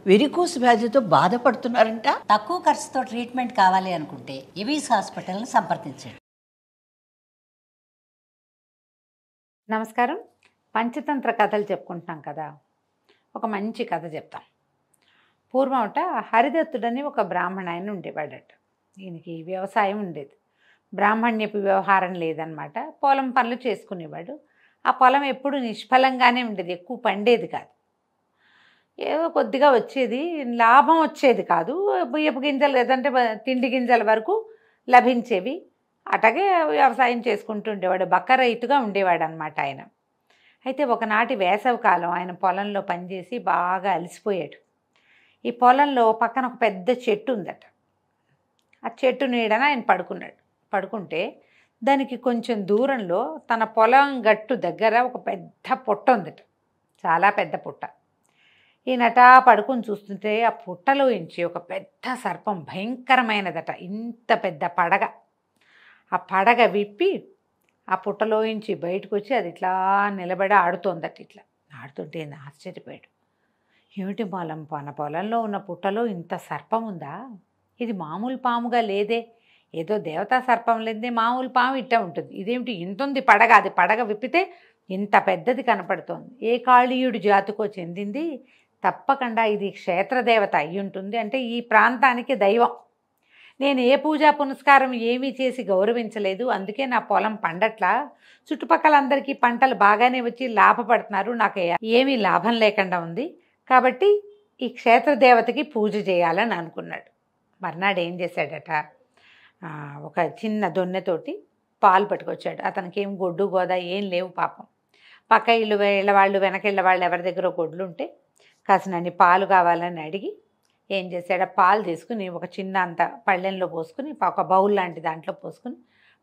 Varicose వ్యాధితో బాధపడుతున్నారంట. తక్కువ ఖర్చుతో ట్రీట్మెంట్ కావాలి అనుకుంటే ఎవిస్ హాస్పిటల్ని సంప్రదించండి. నమస్కారం. పంచతంత్ర కథలు చెప్పుకుంటున్నాం కదా, ఒక మంచి కథ చెప్తాం. పూర్వమట హరిదత్తుడని ఒక బ్రాహ్మణ ఆయన ఉండేవాడట. ఈయనకి వ్యవసాయం ఉండేది, బ్రాహ్మణ్యపు వ్యవహారం లేదనమాట. పొలం పనులు చేసుకునేవాడు. ఆ పొలం ఎప్పుడు నిష్ఫలంగానే ఉండేది, ఎక్కువ పండేది కాదు. ఏదో కొద్దిగా వచ్చేది, లాభం వచ్చేది కాదు. బియ్యపు గింజలు లేదంటే తిండి గింజల వరకు లభించేవి. అట్లాగే వ్యవసాయం చేసుకుంటూ ఉండేవాడు, బక్క రైతుగా ఉండేవాడు అనమాట ఆయన. అయితే ఒకనాటి వేసవి కాలం ఆయన పొలంలో పనిచేసి బాగా అలసిపోయాడు. ఈ పొలంలో పక్కన ఒక పెద్ద చెట్టు ఉందట. ఆ చెట్టు నీడన ఆయన పడుకుంటే దానికి కొంచెం దూరంలో తన పొలం గట్టు దగ్గర ఒక పెద్ద పుట్ట ఉందట, చాలా పెద్ద పుట్ట. ఈయనటా పడుకుని చూస్తుంటే ఆ పుట్టలోంచి ఒక పెద్ద సర్పం, భయంకరమైనదట, ఇంత పెద్ద పడగ. ఆ పడగ విప్పి ఆ పుట్టలోంచి బయటకు వచ్చి అది ఇట్లా నిలబడి ఆడుతోందట. ఇట్లా ఆడుతుంటే ఆశ్చర్యపోయాడు. ఏమిటి మన పొలంలో ఉన్న పుట్టలో ఇంత సర్పం ఉందా? ఇది మామూలు పాముగా లేదే, ఏదో దేవతా సర్పం లేదే, మామూలు పాము ఇట్లా ఉంటుంది. ఇదేమిటి ఇంత ఉంది పడగ? అది పడగ విప్పితే ఇంత పెద్దది కనపడుతోంది. ఏ కాళీయుడి జాతికో చెందింది, తప్పకుండా ఇది క్షేత్రదేవత అయి ఉంటుంది. అంటే ఈ ప్రాంతానికి దైవం. నేను ఏ పూజా పునస్కారం ఏమీ చేసి గౌరవించలేదు, అందుకే నా పొలం పండట్లా. చుట్టుపక్కలందరికీ పంటలు బాగానే వచ్చి లాభపడుతున్నారు, నాకు ఏమీ లాభం లేకుండా ఉంది. కాబట్టి ఈ క్షేత్రదేవతకి పూజ చేయాలని అనుకున్నాడు. మర్నాడు ఏం చేశాడట, ఒక చిన్న దొన్నెతోటి పాలు పట్టుకొచ్చాడు. అతనికి ఏం గొడ్డు గోదా ఏం లేవు పాపం. పక్క ఇళ్ళు ఇళ్ళవాళ్ళు వెనకిళ్ళ వాళ్ళు ఎవరి దగ్గర గొడ్లు ఉంటే కాసినన్ని పాలు కావాలని అడిగి ఏం చేశాడు, పాలు తీసుకుని ఒక చిన్న అంత పళ్ళెంలో పోసుకుని ఒక బౌల్ లాంటి దాంట్లో పోసుకుని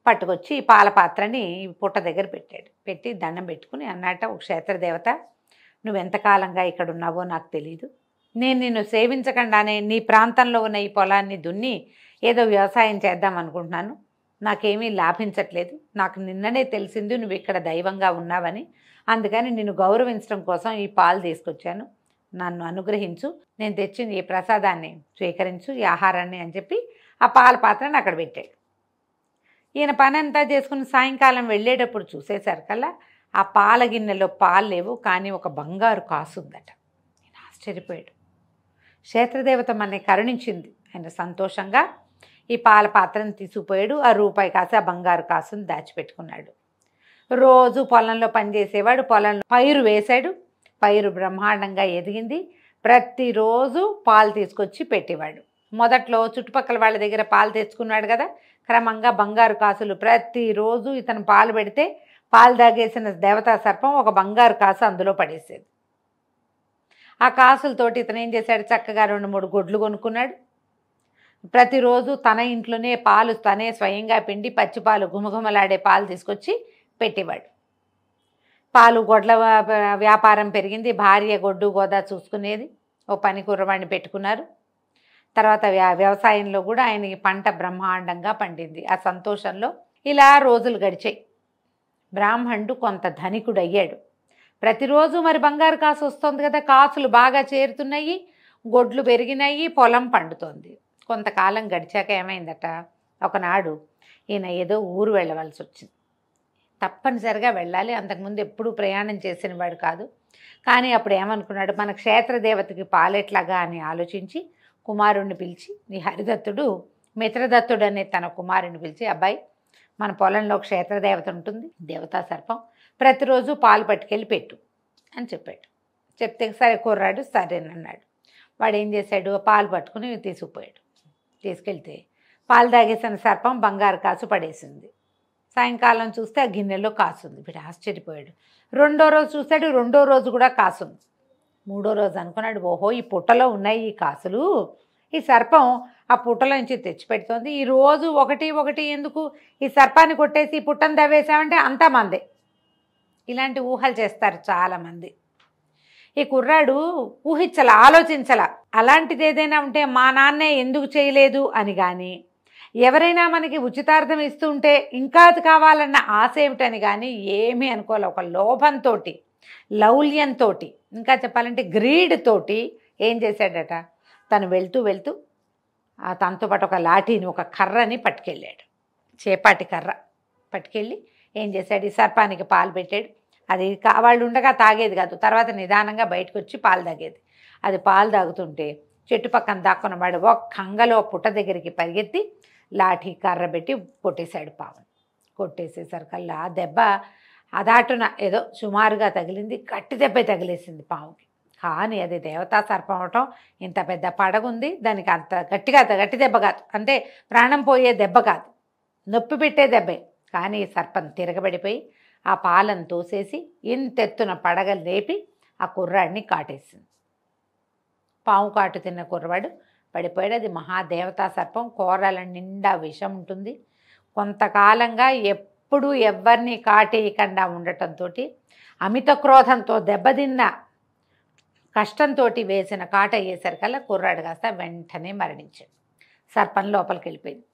పట్టుకొచ్చి ఈ పాల పాత్రని పుట్ట దగ్గర పెట్టాడు. పెట్టి దండం పెట్టుకుని అన్నట్ట, ఒక క్షేత్రదేవత, నువ్వెంతకాలంగా ఇక్కడ ఉన్నావో నాకు తెలీదు. నేను నిన్ను సేవించకుండానే నీ ప్రాంతంలో ఉన్న ఈ పొలాన్ని దున్ని ఏదో వ్యవసాయం చేద్దాం అనుకుంటున్నాను, నాకేమీ లాభించట్లేదు. నాకు నిన్ననే తెలిసింది నువ్వు ఇక్కడ దైవంగా ఉన్నావని, అందుకని నిన్ను గౌరవించడం కోసం ఈ పాలు తీసుకొచ్చాను, నన్ను అనుగ్రహించు, నేను తెచ్చిన ఈ ప్రసాదాన్ని స్వీకరించు, ఈ ఆహారాన్ని అని చెప్పి ఆ పాల పాత్రని అక్కడ పెట్టాడు. ఈయన పని అంతా చేసుకుని సాయంకాలం వెళ్ళేటప్పుడు చూసేసరికల్లా ఆ పాల గిన్నెలో పాలు లేవు, కానీ ఒక బంగారు కాసు ఉందట. ఆయన ఆశ్చర్యపోయాడు. క్షేత్రదేవత మనని కరుణించింది. ఆయన సంతోషంగా ఈ పాల పాత్రను తీసుకుపోయాడు. ఆ రూపాయి కాసు, ఆ బంగారు కాసును దాచిపెట్టుకున్నాడు. రోజు పొలంలో పనిచేసేవాడు. పొలంలో పైరు వేశాడు. పైరు బ్రహ్మాండంగా ఎదిగింది. ప్రతిరోజు పాలు తీసుకొచ్చి పెట్టేవాడు. మొదట్లో చుట్టుపక్కల వాళ్ళ దగ్గర పాలు తెచ్చుకున్నాడు కదా, క్రమంగా బంగారు కాసులు ప్రతిరోజు ఇతను పాలు పెడితే పాలు తాగేసిన దేవతా సర్పం ఒక బంగారు కాసు అందులో పడేసేది. ఆ కాసులతోటి ఇతను ఏం చేశాడు, చక్కగా 2-3 గొడ్లు కొనుక్కున్నాడు. ప్రతిరోజు తన ఇంట్లోనే పాలు తనే స్వయంగా పిండి పచ్చిపాలు గుమగుమలాడే పాలు తీసుకొచ్చి పెట్టేవాడు. పాలు గొడ్ల వ్యాపారం పెరిగింది. భార్య గొడ్డు గోదా చూసుకునేది. ఓ పని కుర్రవాడిని పెట్టుకున్నారు. తర్వాత వ్యవసాయంలో కూడా ఆయనకి పంట బ్రహ్మాండంగా పండింది. ఆ సంతోషంలో ఇలా రోజులు గడిచాయి. బ్రాహ్మణుడు కొంత ధనికుడు అయ్యాడు. ప్రతిరోజు మరి బంగారు కాసు వస్తుంది కదా, కాసులు బాగా చేరుతున్నాయి, గొడ్లు పెరిగినాయి, పొలం పండుతోంది. కొంతకాలం గడిచాక ఏమైందట, ఒకనాడు ఈయన ఏదో ఊరు వెళ్ళవలసి వచ్చింది. తప్పనిసరిగా వెళ్ళాలి, అంతకుముందు ఎప్పుడూ ప్రయాణం చేసిన వాడు కాదు. కానీ అప్పుడు ఏమనుకున్నాడు, మన క్షేత్రదేవతకి పాలెట్లాగా అని ఆలోచించి కుమారుణ్ణి పిలిచి, ఈ హరిదత్తుడు మిత్రదత్తుడు అనే తన కుమారుని పిలిచి, అబ్బాయి, మన పొలంలో క్షేత్రదేవత ఉంటుంది, దేవతా సర్పం, ప్రతిరోజు పాలు పట్టుకెళ్ళి పెట్టు అని చెప్పాడు. చెప్తే సరే కుర్రాడు సరేనన్నాడు. వాడు ఏం చేశాడు, పాలు పట్టుకుని తీసుకుపోయాడు. తీసుకెళ్తే పాలు తాగేసిన సర్పం బంగారు కాసు పడేసింది. సాయంకాలం చూస్తే ఆ గిన్నెలో కాసుంది. వీడు ఆశ్చర్యపోయాడు. రెండో రోజు చూశాడు, రెండో రోజు కూడా కాసుంది. మూడో రోజు అనుకున్నాడు, ఓహో ఈ పుట్టలో ఉన్నాయి ఈ కాసులు, ఈ సర్పం ఆ పుట్టలో నుంచి తెచ్చిపెడుతోంది, ఈ రోజు ఒకటి ఒకటి ఎందుకు, ఈ సర్పాన్ని కొట్టేసి ఈ పుట్టను తవ్వేసామంటే అంతా మందే. ఇలాంటి ఊహలు చేస్తారు చాలామంది. ఈ కుర్రాడు ఊహించలా, ఆలోచించలా. అలాంటిది ఏదైనా ఉంటే మా నాన్నే ఎందుకు చేయలేదు అని కానీ, ఎవరైనా మనకి ఉచితార్థం ఇస్తుంటే ఇంకా అది కావాలన్న ఆశ ఏమిటని కానీ ఏమీ అనుకోలే. ఒక లోభంతో, లౌల్యంతో, ఇంకా చెప్పాలంటే గ్రీడ్ తోటి ఏం చేశాడట, తను వెళ్తూ వెళ్తూ తనతో పాటు ఒక లాఠీని, ఒక కర్రని పట్టుకెళ్ళాడు. చేపాటి కర్ర పట్టుకెళ్ళి ఏం చేశాడు, ఈ సర్పానికి పాలు పెట్టాడు. అది వాళ్ళు ఉండగా తాగేది కాదు, తర్వాత నిదానంగా బయటకు వచ్చి పాలు తాగేది. అది పాలు తాగుతుంటే చెట్టు పక్కన దాక్కున్నవాడు ఒక్క అంగలో పుట్ట దగ్గరికి పరిగెత్తి లాఠీ కర్ర పెట్టి కొట్టేశాడు పావుని. కొట్టేసేసరికల్లా ఆ దెబ్బ అదాటున ఏదో సుమారుగా తగిలింది, గట్టి దెబ్బ తగిలేసింది పావుకి. కానీ అది దేవతా సర్పం అవటం, ఇంత పెద్ద పడగుంది, దానికి అంత గట్టి దెబ్బ కాదు, అంటే ప్రాణం పోయే దెబ్బ కాదు, నొప్పి పెట్టే దెబ్బే. కానీ సర్పం తిరగబడిపోయి ఆ పాలను తోసేసి ఇంతెత్తున పడగ లేపి ఆ కుర్రాడిని కాటేసింది. పాము కాటు తిన్న కుర్రవాడు పడిపోయాడు. అది మహాదేవతా సర్పం, కూరల నిండా విషం ఉంటుంది. కొంతకాలంగా ఎప్పుడూ ఎవరిని కాటేయకుండా ఉండటంతో అమిత క్రోధంతో దెబ్బతిన్న కష్టంతో వేసిన కాట అయ్యేసరికల్లా కుర్రాడు కాస్త వెంటనే మరణించాడు. సర్పం లోపలికి వెళ్ళిపోయింది.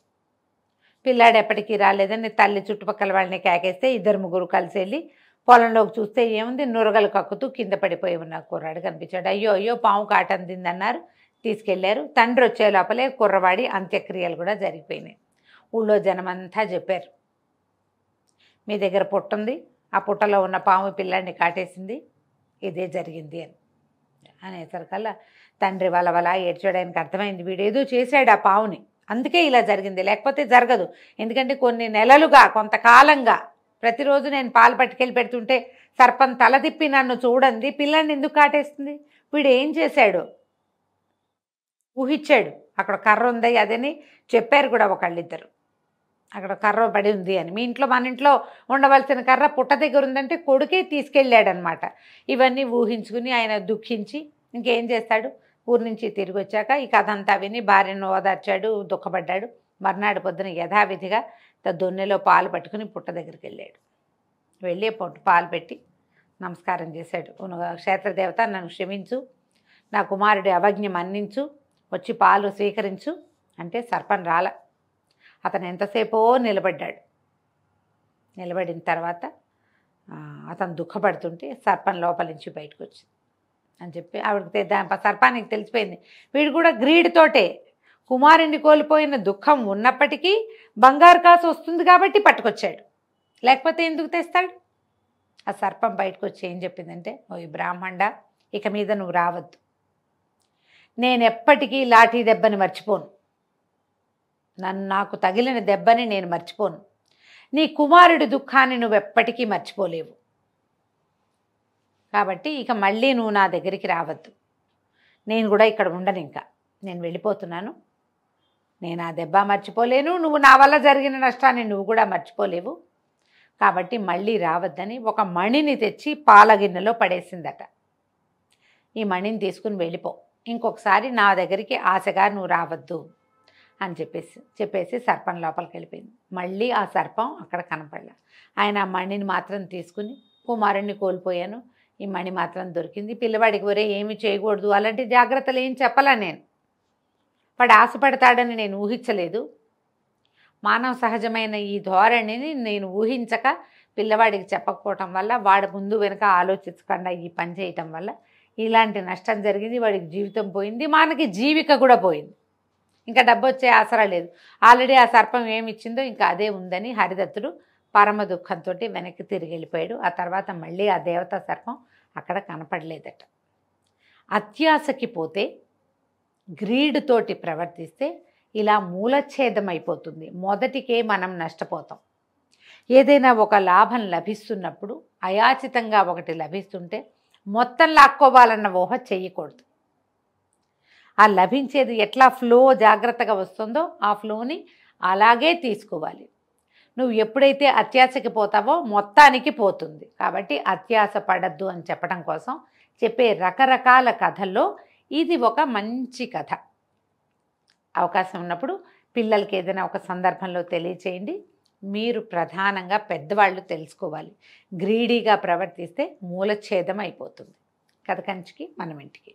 పిల్లాడు ఎప్పటికీ రాలేదని తల్లి చుట్టుపక్కల వాళ్ళని కేకేస్తే 2-3 కలిసి వెళ్ళి పొలంలోకి చూస్తే ఏముంది, నురగలు కక్కుతూ కింద పడిపోయి ఉన్న కుర్రాడు కనిపించాడు. అయ్యో అయ్యో పాము కాట అందిందన్నారు, తీసుకెళ్లారు. తండ్రి వచ్చే లోపలే కుర్రవాడి అంత్యక్రియలు కూడా జరిగిపోయినాయి. ఊళ్ళో జనమంతా చెప్పారు, మీ దగ్గర పుట్ట ఉంది, ఆ పుట్టలో ఉన్న పాము పిల్లాడిని కాటేసింది, ఇదే జరిగింది అని అనేసరికల్లా తండ్రి వలవలా ఏడ్చడానికి అర్థమైంది, వీడేదో చేశాడు ఆ పావుని, అందుకే ఇలా జరిగింది, లేకపోతే జరగదు. ఎందుకంటే కొన్ని నెలలుగా, కొంతకాలంగా ప్రతిరోజు నేను పాలు పట్టుకెళ్ళి పెడుతుంటే సర్పం తల తిప్పి నన్ను చూడండి, పిల్లాడిని ఎందుకు కాటేస్తుంది, వీడు ఏం చేశాడు ఊహించాడు. అక్కడ కర్ర ఉంది అదని చెప్పారు కూడా ఒకళ్ళిద్దరు, అక్కడ కర్ర పడి ఉంది అని. మీ ఇంట్లో, మన ఇంట్లో ఉండవలసిన కర్ర పుట్ట దగ్గర ఉందంటే కొడుకే తీసుకెళ్ళాడనమాట. ఇవన్నీ ఊహించుకుని ఆయన దుఃఖించి ఇంకేం చేస్తాడు, ఊరి నుంచి తిరిగి వచ్చాక ఈ కథ అంతా విని భార్యను ఓదార్చాడు, దుఃఖపడ్డాడు. మర్నాడు పొద్దున యథావిధిగా దొన్నెలో పాలు పట్టుకుని పుట్ట దగ్గరికి వెళ్ళాడు. వెళ్ళి పాలు పెట్టి నమస్కారం చేశాడు. క్షేత్రదేవత, నన్ను క్షమించు, నా కుమారుడి అవజ్ఞ మన్నించు, వచ్చి పాలు స్వీకరించు అంటే సర్పం రాల. అతను ఎంతసేపో నిలబడ్డాడు. నిలబడిన తర్వాత అతను దుఃఖపడుతుంటే సర్పం లోపల నుంచి బయటకు వచ్చింది అని చెప్పి ఆవిడకి సర్పానికి తెలిసిపోయింది. వీడు కూడా గ్రీడ్తోటే, కుమారుడిని కోల్పోయిన దుఃఖం ఉన్నప్పటికీ బంగారు కాసు వస్తుంది కాబట్టి పట్టుకొచ్చాడు, లేకపోతే ఎందుకు తెస్తాడు. ఆ సర్పం బయటకు వచ్చి ఏం చెప్పిందంటే, ఓ బ్రాహ్మణ, ఇక మీద నువ్వు రావద్దు, నేను ఎప్పటికీ లాఠీ దెబ్బని మర్చిపోను, నాకు తగిలిన దెబ్బని నేను మర్చిపోను, నీ కుమారుడి దుఃఖాన్ని నువ్వు ఎప్పటికీ మర్చిపోలేవు, కాబట్టి ఇక మళ్ళీ నువ్వు నా దగ్గరికి రావద్దు, నేను కూడా ఇక్కడ ఉండను, ఇంకా నేను వెళ్ళిపోతున్నాను, నేను ఆ దెబ్బ మర్చిపోలేను, నువ్వు నా వల్ల జరిగిన నష్టాన్ని నువ్వు కూడా మర్చిపోలేవు, కాబట్టి మళ్ళీ రావద్దని ఒక మణిని తెచ్చి పాల గిన్నెలో పడేసిందట. ఈ మణిని తీసుకుని వెళ్ళిపో, ఇంకొకసారి నా దగ్గరికి ఆశగా నువ్వు రావద్దు అని చెప్పేసి సర్పం లోపలికి వెళ్ళిపోయింది. మళ్ళీ ఆ సర్పం అక్కడ కనపడలే. ఆయన ఆ మణిని మాత్రం తీసుకుని, కుమారుణ్ణి కోల్పోయాను, ఈ మణి మాత్రం దొరికింది, పిల్లవాడికి ఒరే ఏమి చేయకూడదు, అలాంటి జాగ్రత్తలు ఏం చెప్పలా, నేను వాడు ఆశపడతాడని నేను ఊహించలేదు, మానవ సహజమైన ఈ ధోరణిని నేను ఊహించక పిల్లవాడికి చెప్పకపోవటం వల్ల, వాడు ముందు వెనుక ఆలోచించకుండా ఈ పని చేయటం వల్ల ఇలాంటి నష్టం జరిగింది, వాడికి జీవితం పోయింది, మనకి జీవిక కూడా పోయింది, ఇంకా డబ్బు వచ్చే ఆసరా లేదు, ఆల్రెడీ ఆ సర్పం ఏమి ఇచ్చిందో ఇంకా అదే ఉందని హరిదత్తుడు పరమ దుఃఖంతో వెనక్కి తిరిగి వెళ్ళిపోయాడు. ఆ తర్వాత మళ్ళీ ఆ దేవతా సర్పం అక్కడ కనపడలేదట. అత్యాశకి పోతే, గ్రీడ్తోటి ప్రవర్తిస్తే ఇలా మూలఛేదం అయిపోతుంది. మొదటికే మనం నష్టపోతాం. ఏదైనా ఒక లాభం లభిస్తున్నప్పుడు అయాచితంగా ఒకటి లభిస్తుంటే మొత్తం లాక్కోవాలన్న ఊహ చేయకూడదు. ఆ లభించేది ఎట్లా ఫ్లో జాగ్రత్తగా వస్తుందో ఆ ఫ్లోని అలాగే తీసుకోవాలి. నువ్వు ఎప్పుడైతే అత్యాశకి పోతావో మొత్తానికి పోతుంది. కాబట్టి అత్యాశ పడద్దు అని చెప్పడం కోసం చెప్పే రకరకాల కథల్లో ఇది ఒక మంచి కథ. అవకాశం ఉన్నప్పుడు పిల్లలకి ఏదైనా ఒక సందర్భంలో తెలియచేయండి. మీరు ప్రధానంగా పెద్దవాళ్ళు తెలుసుకోవాలి. గ్రీడీగా ప్రవర్తిస్తే మూలఛేదం అయిపోతుంది. కథ కంచికి మనం ఇంటికి.